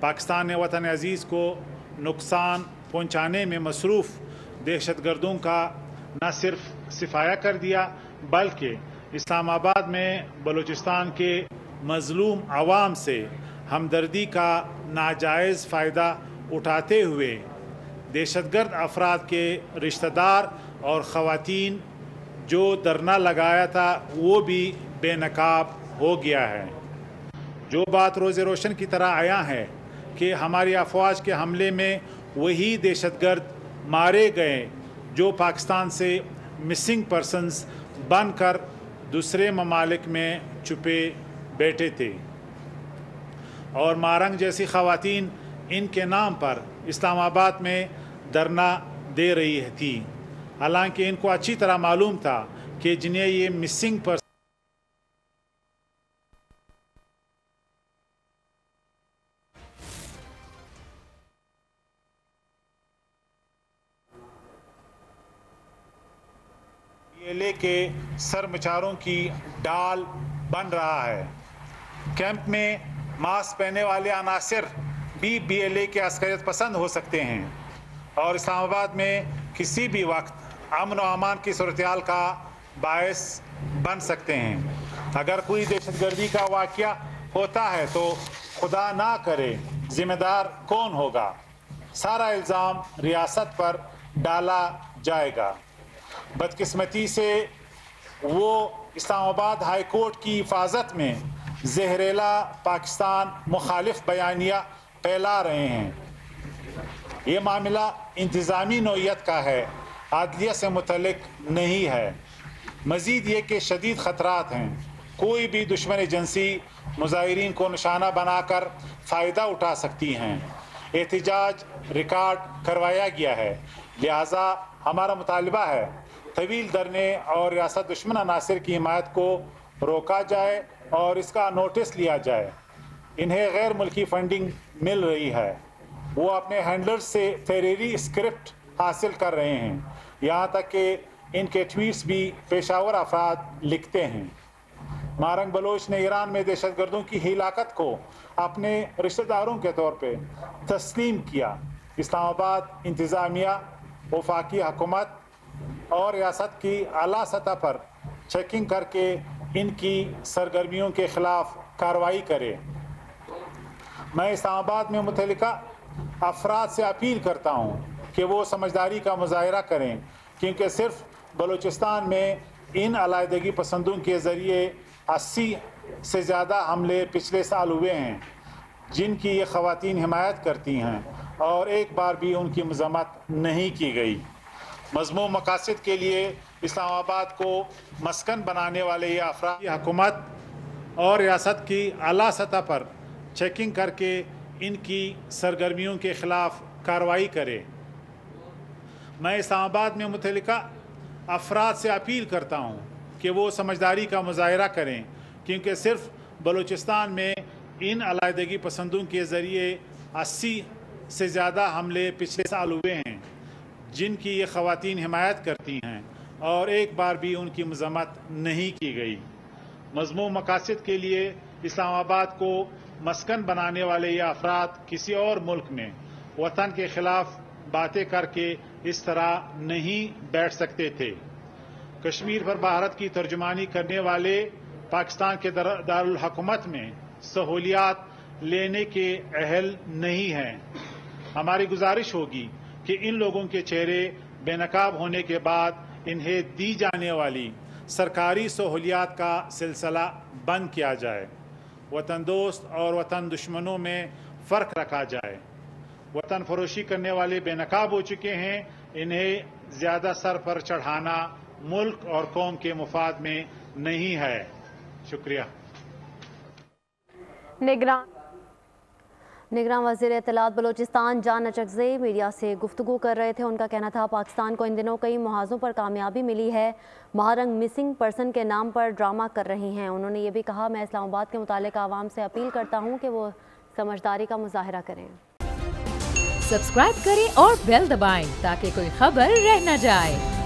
पाकिस्तान ने वतन अजीज़ को नुकसान पहुँचाने में मसरूफ़ दहशतगर्दों का न सिर्फ सिफाया कर दिया बल्कि इस्लामाबाद में बलूचिस्तान के मज़लूम आवाम से हमदर्दी का नाजायज़ फ़ायदा उठाते हुए दहशतगर्द अफराद के रिश्तेदार और ख़वातीन जो धरना लगाया था वो भी बेनकाब हो गया है। जो बात रोज़े रोशन की तरह आया है कि हमारी अफवाज के हमले में वही दहशतगर्द मारे गए जो पाकिस्तान से मिसिंग पर्सन्स बनकर दूसरे ममालिक में छुपे बैठे थे और मारंग जैसी ख़वातीन इनके नाम पर इस्लामाबाद में धरना दे रही थी, हालांकि इनको अच्छी तरह मालूम था कि जिन्हें ये मिसिंग पर्सन PLA के सरमचारों की डाल बन रहा है। कैंप में मास्क पहनने वाले अनासिर भी BLA के अस्करियत पसंद हो सकते हैं और इस्लामाबाद में किसी भी वक्त अमन व अमान की सूरत-ए-हाल का बायस बन सकते हैं। अगर कोई दहशतगर्दी का वाक़या होता है तो खुदा ना करे ज़िम्मेदार कौन होगा? सारा इल्ज़ाम रियासत पर डाला जाएगा। बदकिस्मती से वो इस्लामाबाद हाई कोर्ट की हिफाजत में जहरीला पाकिस्तान मुखालिफ बयानिया फैला रहे हैं। ये मामला इंतज़ामी नौइयत का है, आदलिया से मुतल्लिक नहीं है। मज़ीद ये कि शदीद ख़तरात हैं, कोई भी दुश्मन एजेंसी मुज़ाहिरीन को निशाना बनाकर फ़ायदा उठा सकती हैं। एहतिजाज रिकॉर्ड करवाया गया है, लिहाजा हमारा मुतालबा है तवील धरने और रियासत दुश्मन अनासिर की हिमायत को रोका जाए और इसका नोटिस लिया जाए। इन्हें गैर मुल्की फंडिंग मिल रही है, वो अपने हैंडलर्स से फेरेरी स्क्रिप्ट हासिल कर रहे हैं, यहाँ तक कि इनके ट्वीट्स भी पेशावर अफराद लिखते हैं। मारंग बलोच ने ईरान में दहशतगर्दों की हिलाकत को अपने रिश्तेदारों के तौर पे तस्लीम किया। इस्लामाबाद इंतज़ामिया, वफाकी हुकूमत और रियासत की आला सतह पर चेकिंग करके इनकी सरगर्मियों के ख़िलाफ़ कार्रवाई करे। मैं इस्लामाबाद में मुतल्लिका अफराद से अपील करता हूँ कि वो समझदारी का मुजाहिरा करें, क्योंकि सिर्फ बलूचिस्तान में इन अलाइदगी पसंदों के ज़रिए 80 से ज़्यादा हमले पिछले साल हुए हैं जिनकी ये ख़वातीन हिमायत करती हैं और एक बार भी उनकी मज़म्मत नहीं की गई। मज़मूम मकासद के लिए इस्लामाबाद को मस्कन बनाने वाले ये अफराद हुकूमत और रियासत की आला सतह पर चेकिंग करके इनकी सरगर्मियों के ख़िलाफ़ कार्रवाई करे। मैं इस्लामाबाद में मुतल्लिका अफराद से अपील करता हूँ कि वो समझदारी का मुजाहिरा करें, क्योंकि सिर्फ बलूचिस्तान में इन अलाइदगी पसंदों के ज़रिए 80 से ज़्यादा हमले पिछले साल हुए हैं जिनकी ये ख़वातीन हिमायत करती हैं और एक बार भी उनकी मज़म्मत नहीं की गई। मज़मूम मकासद के लिए इस्लामाबाद को मस्कन बनाने वाले ये अफराद किसी और मुल्क में वतन के ख़िलाफ़ बातें करके इस तरह नहीं बैठ सकते थे। कश्मीर पर भारत की तर्जुमानी करने वाले पाकिस्तान के दारुल हुकूमत में सहूलियात लेने के अहल नहीं हैं। हमारी गुजारिश होगी कि इन लोगों के चेहरे बेनकाब होने के बाद इन्हें दी जाने वाली सरकारी सहूलियात का सिलसिला बंद किया जाए। वतन दोस्त और वतन दुश्मनों में फ़र्क रखा जाए। वतन फरोशी करने वाले बेनकाब हो चुके हैं, इन्हें ज़्यादा सर पर चढ़ाना मुल्क और कौम के मुफाद में नहीं है। शुक्रिया। निगरान वज़ीर इत्तलात बलूचिस्तान जान नचकज़ई मीडिया से गुफ्तगू कर रहे थे। उनका कहना था पाकिस्तान को इन दिनों कई मुहाज़ों पर कामयाबी मिली है। महारंग मिसिंग पर्सन के नाम पर ड्रामा कर रही हैं। उन्होंने ये भी कहा, मैं इस्लामाबाद के मुतालिक आवाम से अपील करता हूँ कि वो समझदारी का मुजाहिरा करें। सब्सक्राइब करें और बेल दबाएं ताकि कोई खबर रह न जाए।